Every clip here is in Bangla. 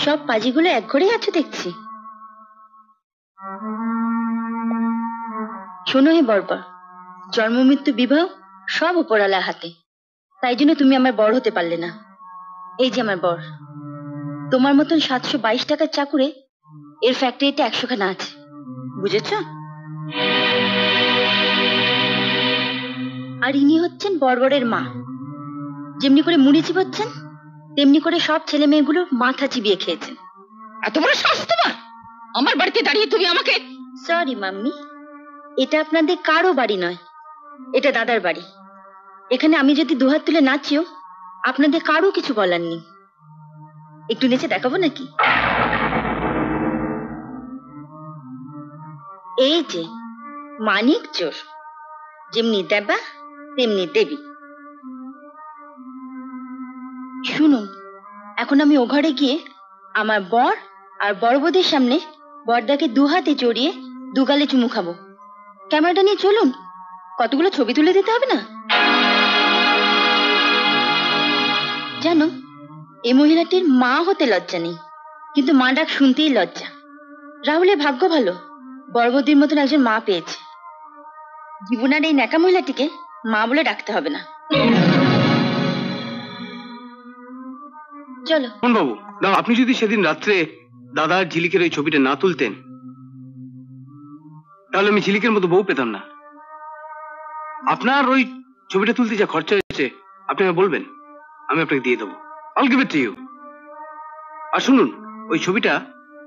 সব পাজিগুলো এক ঘরেই আছো দেখছি। শোনো হে বর্বর, জন্ম মৃত্যু বিবাহ সব উপরালার হাতে, তাই জন্য তুমি আমার বর হতে পারলে না। এই যে আমার বর, তোমার মতন 722 টাকার চাকুরে এর ফ্যাক্টরিতে 100 খানা আছে, বুঝেছ? আর ইনি হচ্ছেন বর্বরের মা। যেমনি করে মুড়ি চিবাচ্ছেন তেমনি করে সব ছেলে মেয়েগুলো মাথা চিবিয়ে খেয়েছেন। এত বড় সাহস তোমার! আমার বাড়িতে দাঁড়িয়ে তুমি আমাকে... সরি মাম্মি, এটা আপনাদের কারো বাড়ি নয়, এটা দাদার বাড়ি। এখানে আমি যদি দুহাত তুলে নাচিও আপনাদের কারো কিছু বলার নেই। একটু নেচে দেখাবো নাকি? এই যে মানিক চোর, যেমনি দেবা তেমনি দেবী। শুনুন, এখন আমি ও ঘরে গিয়ে আমার বর আর বড়বৌদের সামনে বরদাকে দুহাতে জড়িয়ে দুগালে চুমু খাবো। ক্যামেরাটা নিয়ে চলুন, কতগুলো ছবি তুলে দিতে হবে না? জানো, এই মহিলাটির মা হতে লজ্জা নেই, কিন্তু মা ডাক শুনতেই লজ্জা। রাহুলের ভাগ্য ভালো, বড়বৌদির মতন একজন মা পেয়েছে। জীবনার এই ন্যাকা মহিলাটিকে মা বলে ডাকতে হবে না। চলো। বাবু না, আপনি যদি সেদিন রাত্রে দাদার ঝিলিকের ওই ছবিটা না তুলতেন তাহলে আমি ঝিলিকের মতো বউ পেতাম না। আপনার ওই ছবিটা তুলতে যা খরচা হয়েছে আপনি আমায় বলবেন, আমি আপনাকে দিয়ে দেবো। I'll give it to you. আর শুনুন, ওই ছবিটা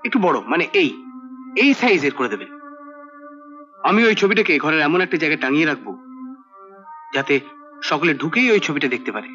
একটু বড়, মানে এই সাইজের করে দেবেন। আমি ওই ছবিটাকে ঘরের এমন একটা জায়গায় টাঙিয়ে রাখবো যাতে সকলে ঢুকেই ওই ছবিটা দেখতে পারে।